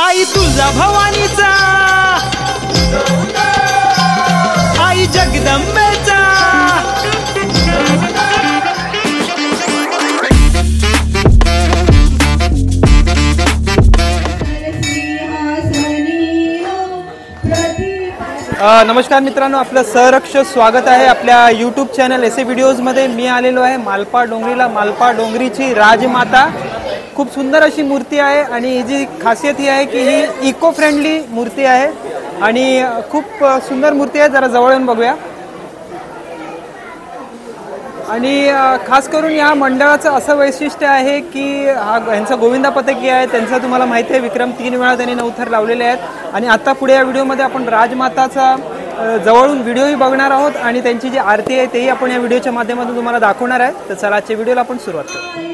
आई तुळजा भवानीचा, आई जगदंबेचा। नमस्कार मित्रांनो, आपलं सहर्ष स्वागत आहे आपल्या यूट्यूब चॅनल एसे व्हिडिओजमध्ये। मी आलेलो आहे मालपा डोंगरीला। मालपा डोंगरीची राजमाता खूप सुंदर अशी मूर्ती आहे आणि ही जी खासियत ही आहे की ही इको फ्रेंडली मूर्ती आहे आणि खूप सुंदर मूर्ती आहे। जरा जवळ येऊन बघूया। आणि खास करून या मंडळाचं असं वैशिष्ट्य आहे की यांचा गोविंदा पथकी आहे, त्यांचा तुम्हाला माहिती आहे विक्रम 3 वेळा त्यांनी नवथर लावलेले आहेत। आणि आता पुढे या व्हिडिओमध्ये आपण राजमाताचा जवळून व्हिडिओही बघणार आहोत आणि त्यांची जी आरती आहे तेही आपण या व्हिडिओच्या माध्यमातून तुम्हाला दाखवणार आहे। तर चला आजच्या व्हिडिओला आपण सुरुवात करू।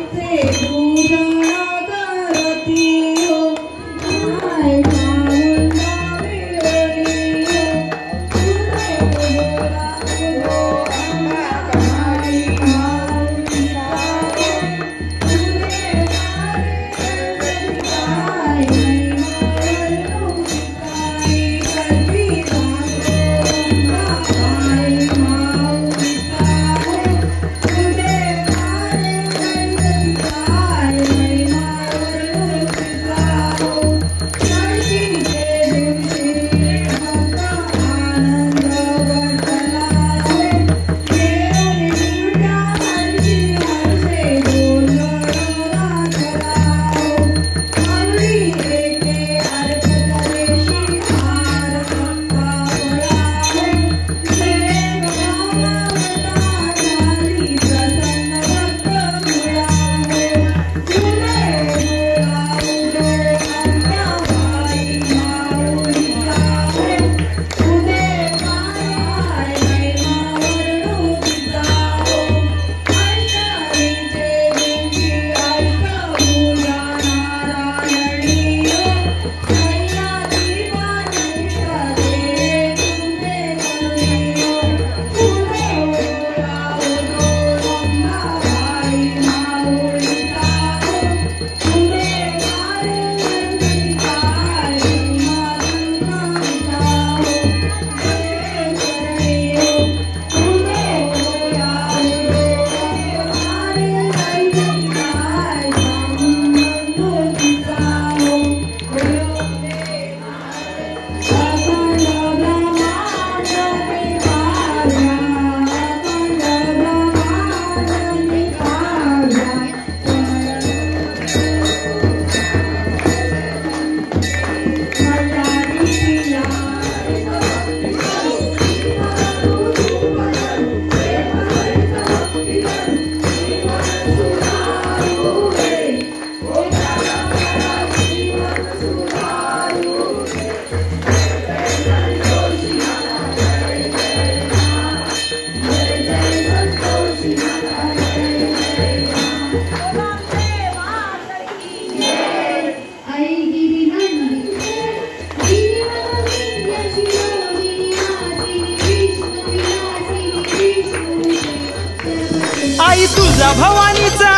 आई तुळजा भवानीचा,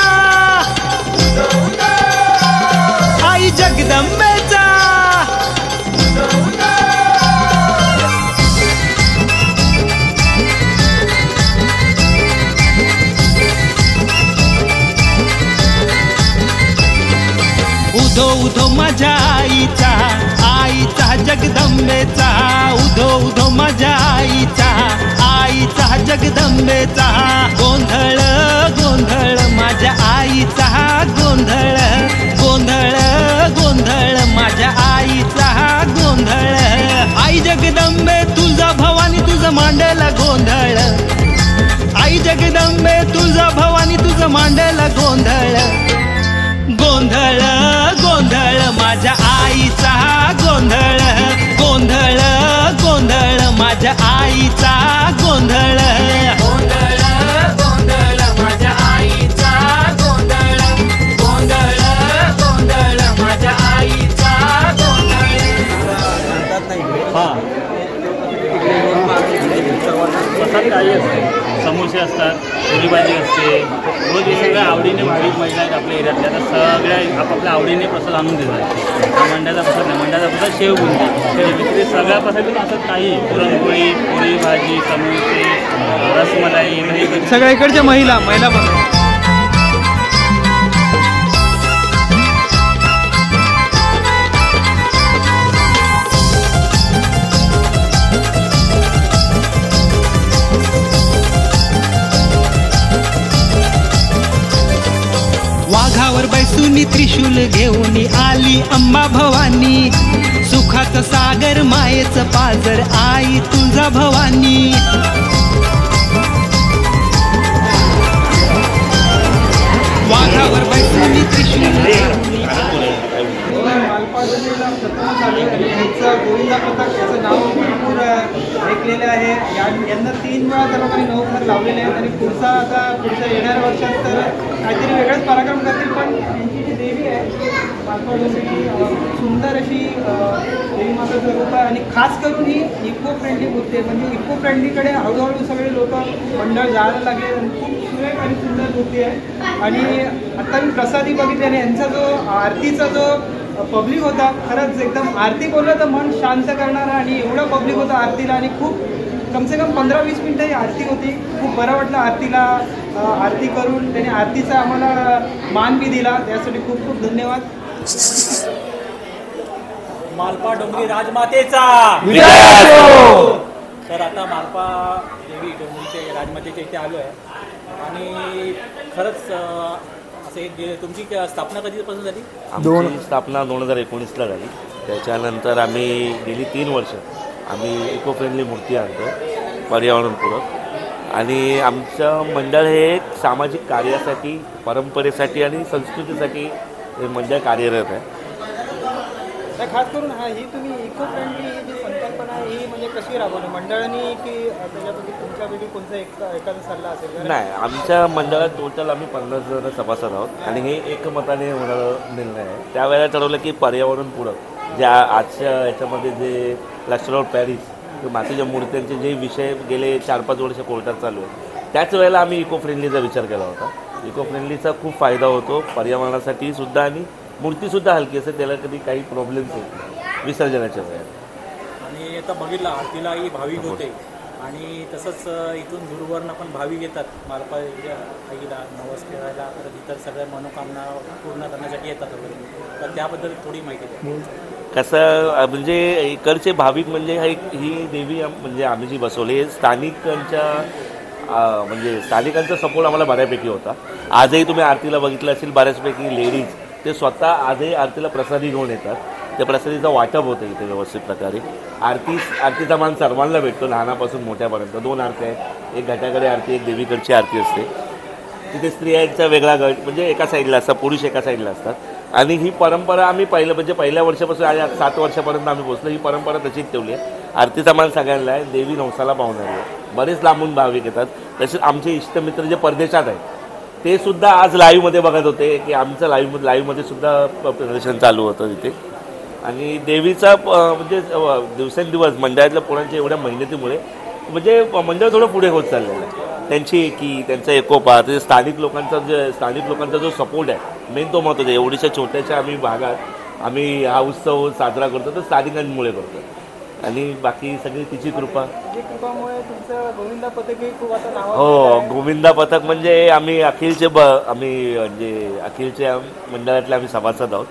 आई जगदंबेचा। उधो उधो माझ्या आईचा, आईचा जगदंबेचा। उधो उधो माझ्या आईचा, आईचा जगदंबेचा। गोंधळ गोंधळ माझ्या आईचा, गोंधळ गोंधळ गोंधळ माझ्या आईचा, गोंधळ। आई जगदंबे तुझा भवानी तुझं मांडला गोंधळ। आई जगदंबे तुझा भवानी तुझं मांडला गोंधळ। गोंधळ गोंधळ माझ्या आईचा, गोंधळ गोंधळ गोंधळ माझ्या आईचा, गोंधळ। गोंधळ गोंधळ माझ्या आईचा, गोंधळ गोंधळ गोंधळ माझ्या आईचा, गोंधळ। समोसे असतात, पुरी भाजी असते, रोज वेगवेगळ्या आवडीने भाविक महिला आहेत आपल्या एरियातल्या, तर सगळ्या आपापल्या आवडीने प्रसाद आणून देतात। मंड्याचा प्रसाद नाही, मंड्याचा प्रसाद शेवबुंदी. ते सगळ्या प्रसादातून असं काही पुरणपोळी, पोळी भाजी, समोसे, रसमलाई, दही, सगळ्या इकडच्या महिला पण वाघावर बैसूनी त्रिशूल घेऊन आली अंबा भवानी, सुखाचं सागर मायेचं पाजर आई तुळजा भवानी. वाघावर बैसूनी त्रिशूल गोविंदा पथक याचं नाव भरपूर ऐकलेलं आहे. यांना 3 वेळा त्या लोकांनी 9 थर लावलेले आहेत आणि पुढच्या येणाऱ्या वर्षात तर काहीतरी वेगळाच पराक्रम करतील. पण यांची जी देवी आहे सुंदर अशी देवी माताचं रूप आहे आणि खास करून ही इको फ्रेंडली मूर्ती आहे. म्हणजे इको फ्रेंडलीकडे हळूहळू सगळे लोक मंडळ जायला लागले. खूप सुरेख आणि सुंदर मूर्ती आहे. आणि आत्ता मी प्रसादी बघितल्याने यांचा जो आरतीचा जो पब्लिक होता, खरंच एकदम आरती बोललं तर मन शांत करणारा आणि एवढं पब्लिक होतं आरतीला. आणि खूप कमसे कम 15-20 मिनटं ही आरती होती. खूप बरं वाटलं आरतीला आरती करून. त्याने आरतीचा आम्हाला मान बी दिला, त्यासाठी खूप खूप धन्यवाद. मालपा डोंगरी राजमातेचा. तर आता मालपा देवी डोंगरीचे राजमातेच्या इथे आलो आहे आणि खरंच असं एक तुमची स्थापना कधीपासून झाली? आमची स्थापना 2019ला झाली. त्याच्यानंतर आम्ही गेली 3 वर्ष आम्ही इको फ्रेंडली मूर्ती आणतो, पर्यावरणपूरक. आणि आमचं मंडळ हे एक सामाजिक कार्यासाठी, परंपरेसाठी आणि संस्कृतीसाठी हे मंडळ कार्यरत आहे. खास करून ही तुम्ही इको फ्रेंडली जी संकल्पना आहे ही म्हणजे कशी राबवली मंडळाने, की त्याच्यापैकी तुमच्यापैकी कोणता एखादा सल्ला असेल? नाही, आमच्या मंडळात टोटल आम्ही 50 जण सभासद आहोत आणि हे एकमताने होणारा निर्णय आहे. त्यावेळेला ठरवलं की पर्यावरणपूरक ज्या आजच्या याच्यामध्ये जे प्लॅस्टर ऑफ पॅरिस मातीच्या मूर्त्यांचे जे विषय गेले 4-5 वर्ष कोर्टात चालू आहे, त्याच वेळेला आम्ही इको फ्रेंडलीचा विचार केला होता. इको फ्रेंडलीचा खूप फायदा होतो पर्यावरणासाठी सुद्धा आणि मूर्तीसुद्धा हलकी असते, त्याला कधी काही प्रॉब्लेम्स होत विसर्जनाच्या वेळेला. आणि आता बघितलं आरतीलाही भाविक होते आणि तसंच इथून दूरवरनं पण भाविक येतात मालपा आईला नवस खेळायला, परत इतर सगळ्या मनोकामना पूर्ण करण्यासाठी येतात वगैरे. तर त्याबद्दल थोडी माहिती द्या. कसं म्हणजे इकडचे भाविक म्हणजे ही देवी म्हणजे आम्ही जी बसवली स्थानिकांच्या म्हणजे स्थानिकांचा सपोर्ट आम्हाला बऱ्यापैकी होता. आजही तुम्ही आरतीला बघितलं असेल, बऱ्याचपैकी लेडीज ते स्वतः आजही आरतीला प्रसादी घेऊन येतात. त्या प्रसादीचा वाटप होतं इथे व्यवस्थित प्रकारे. आरतीचा मान सर्वांना भेटतो, लहानापासून मोठ्यापर्यंत. 2 आरत्या आहेत, एक घाटाकडे आरती, एक देवीकडची आरती असते. तिथे स्त्रियांचा वेगळा गट म्हणजे एका साईडला असतात, पुरुष एका साईडला असतात. आणि ही परंपरा आम्ही पहिल्या वर्षापासून आज 7 वर्षापर्यंत आम्ही पोहोचलो. ही परंपरा तशीच ठेवली आहे. आरतीचा मान सगळ्यांना आहे, देवी नवसाला पावणारी आहे. बरेच लांबून भाविक येतात. तसेच आमचे इष्टमित्र जे परदेशात आहेत ते सुद्धा आज लाईव्हमध्ये बघत होते की आमचं लाईव्हमध्ये सुद्धा प्रदर्शन चालू होतं तिथे. आणि देवीचा म्हणजे दिवसेंदिवस मंडळातल्या पोरांच्या एवढ्या मेहनतीमुळे म्हणजे मंडळ थोडं पुढे होत चाललेलं आहे. त्यांची एकी, त्यांचा एकोपा, ते स्थानिक लोकांचा जो सपोर्ट आहे मेन तो महत्त्वाचा. एवढ्याशा छोट्याशा आम्ही भागात आम्ही हा उत्सव साजरा करतो तर स्थानिकांमुळे करतो. आणि बाकी सगळी तिची कृपामुळे तुमचं गोविंदा पथक ही खूप आता नाव. हो, गोविंदा पथक म्हणजे आम्ही अखिलच्या मंडळातले आम्ही सभासद आहोत.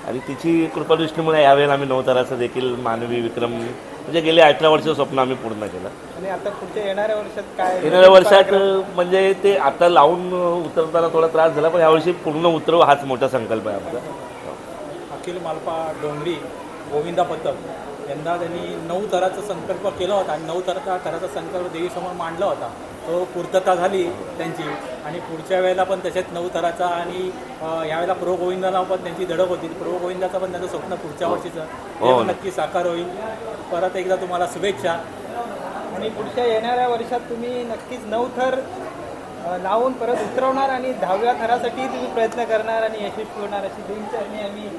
आणि तिची कृपादृष्टीमुळे यावेळेला आम्ही 9 थराचा देखील मानवी विक्रम म्हणजे गेले 18 वर्षाचं स्वप्न आम्ही पूर्ण केलं. आणि आता पुढच्या येणाऱ्या वर्षात काय? येणाऱ्या वर्षात म्हणजे ते आता लावून उतरताना थोडा त्रास झाला, पण यावर्षी पूर्ण उतरव हाच मोठा संकल्प आहे आमचा. अखिल मालपा डोंगरी गोविंदा पथक यंदा त्यांनी 9 थराचा संकल्प केला होता आणि 9 थराचा संकल्प देवीसमोर मांडला होता. तो पूर्तता झाली त्यांची आणि पुढच्या वेळेला पण तसेच 9 थराचा आणि यावेळेला प्रो गोविंदाला पण त्यांची धडक होती. प्रो गोविंदाचं पण त्यांचं स्वप्न पुढच्या वर्षीचं ते पण नक्की साकार होईल. परत एकदा तुम्हाला शुभेच्छा. आणि पुढच्या येणाऱ्या वर्षात तुम्ही नक्कीच 9 थर लावून परत उतरवणार आणि 10व्या थरासाठी तुम्ही प्रयत्न करणार आणि यशस्वी होणार अशी देवीचरणी आम्ही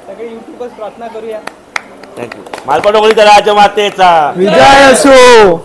सगळे यूट्यूबर्स प्रार्थना करूया. थँक्यू. मालपा डोंगरीचा राजमातेचा विजय असो.